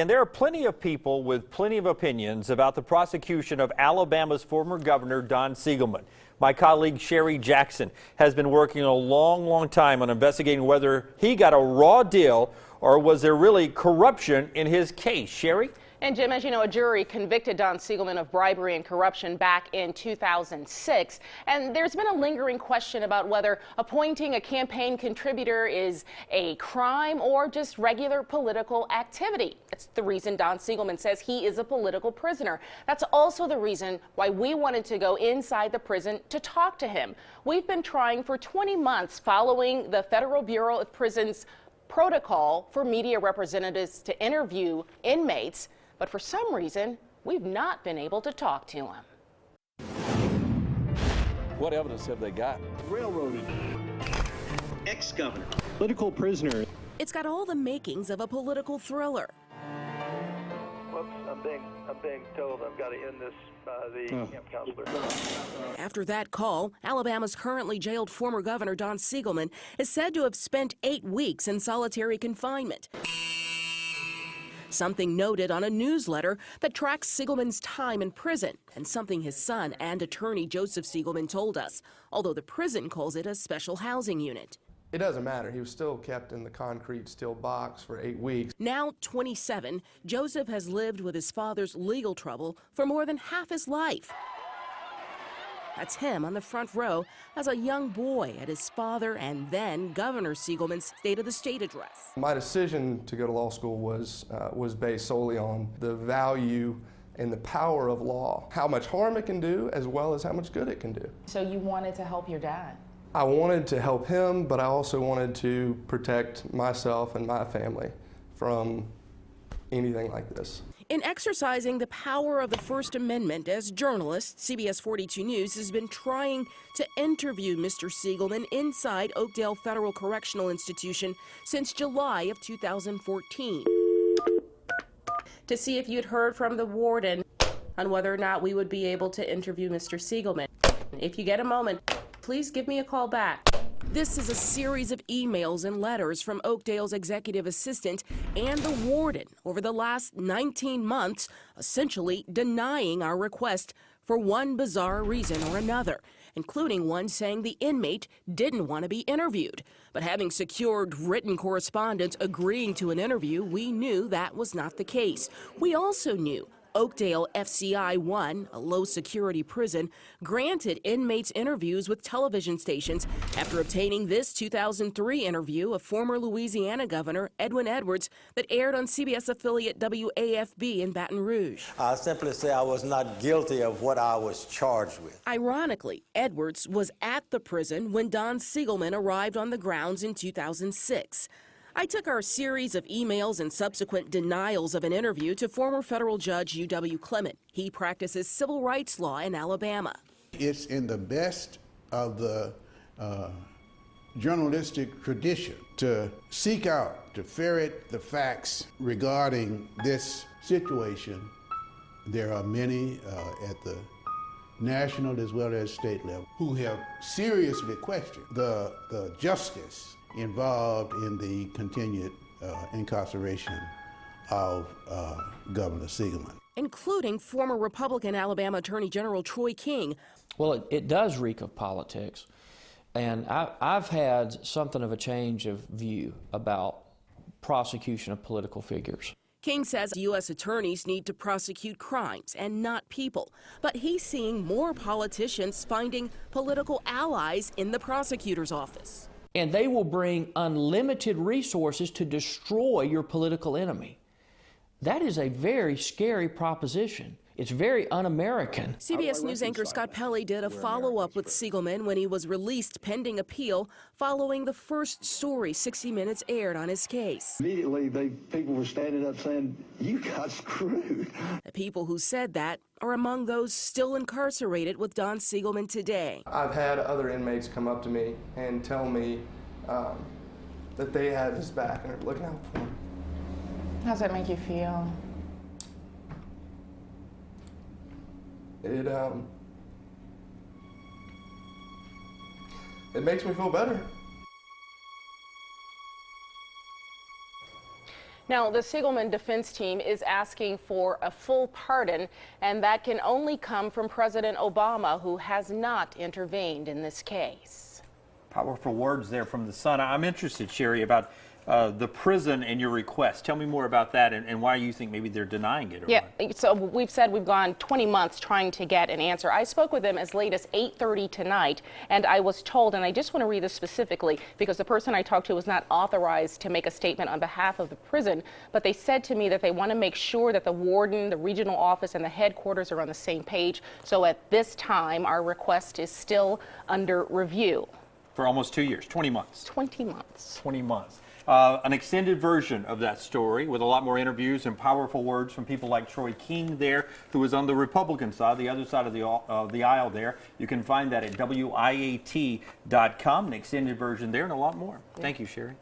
And there are plenty of people with plenty of opinions about the prosecution of Alabama's former governor, Don Siegelman. My colleague Sherry Jackson has been working a long time on investigating whether he got a raw deal or was there really corruption in his case. Sherry? And Jim, as you know, a jury convicted Don Siegelman of bribery and corruption back in 2006. And there's been a lingering question about whether appointing a campaign contributor is a crime or just regular political activity. That's the reason Don Siegelman says he is a political prisoner. That's also the reason why we wanted to go inside the prison to talk to him. We've been trying for 20 months following the Federal Bureau of Prisons protocol for media representatives to interview inmates. But for some reason, we've not been able to talk to him. What evidence have they got? Railroaded. Ex-governor. Political prisoner. It's got all the makings of a political thriller. Whoops, I'm being told I've got to end this by the camp counselor. After that call, Alabama's currently jailed former governor Don Siegelman is said to have spent 8 weeks in solitary confinement. Something noted on a newsletter that tracks Siegelman's time in prison, and something his son and attorney Joseph Siegelman told us, although the prison calls it a special housing unit. It doesn't matter. He was still kept in the concrete steel box for 8 weeks. Now 27, Joseph has lived with his father's legal trouble for more than half his life. That's him on the front row as a young boy at his father and then Governor Siegelman's State of the State address. My decision to go to law school was based solely on the value and the power of law, how much harm it can do as well as how much good it can do. So you wanted to help your dad? I wanted to help him, but I also wanted to protect myself and my family from anything like this. In exercising the power of the First Amendment, as journalist, CBS 42 News has been trying to interview Mr. Siegelman inside Oakdale Federal Correctional Institution since July of 2014. To see if you'd heard from the warden on whether or not we would be able to interview Mr. Siegelman. If you get a moment, please give me a call back. This is a series of emails and letters from Oakdale's executive assistant and the warden over the last 19 months, essentially denying our request for one bizarre reason or another, including one saying the inmate didn't want to be interviewed. But having secured written correspondence agreeing to an interview, we knew that was not the case. We also knew Oakdale FCI 1, a low-security prison, granted inmates interviews with television stations after obtaining this 2003 interview of former Louisiana Governor Edwin Edwards that aired on CBS affiliate WAFB in Baton Rouge. I simply say I was not guilty of what I was charged with. Ironically, Edwards was at the prison when Don Siegelman arrived on the grounds in 2006. I took our series of emails and subsequent denials of an interview to former federal judge U.W. Clement. He practices civil rights law in Alabama. It's in the best of the journalistic tradition to seek out, to ferret the facts regarding this situation. There are many at the national as well as state level who have seriously questioned the justice involved in the continued incarceration of Governor Siegelman. Including former Republican Alabama Attorney General Troy King. Well, it does reek of politics. And I've had something of a change of view about prosecution of political figures. King says U.S. attorneys need to prosecute crimes and not people. But he's seeing more politicians finding political allies in the prosecutor's office. And they will bring unlimited resources to destroy your political enemy. That is a very scary proposition. It's very un-American. CBS News anchor Scott Pelley did a follow-up with Siegelman when he was released pending appeal following the first story 60 Minutes aired on his case. Immediately, people were standing up saying, "You got screwed." The people who said that are among those still incarcerated with Don Siegelman today. I've had other inmates come up to me and tell me that they have his back and are looking out for him. How does that make you feel? It makes me feel better. Now, the Siegelman defense team is asking for a full pardon, and that can only come from President Obama, who has not intervened in this case. Powerful words there from the Sun. I'm interested, Sherry, about the prison and your request. Tell me more about that and why you think maybe they're denying it. So we've said we've gone 20 months trying to get an answer. I spoke with them as late as 8:30 tonight, and I was told, and I just want to read this specifically because the person I talked to was not authorized to make a statement on behalf of the prison, but they said to me that they want to make sure that the warden, the regional office, and the headquarters are on the same page. So at this time, our request is still under review. For almost 2 years, 20 months. 20 months. 20 months. An extended version of that story with a lot more interviews and powerful words from people like Troy King there, who was on the Republican side, the other side of the aisle there. You can find that at WIAT.com, an extended version there and a lot more. Thank you, Sherry.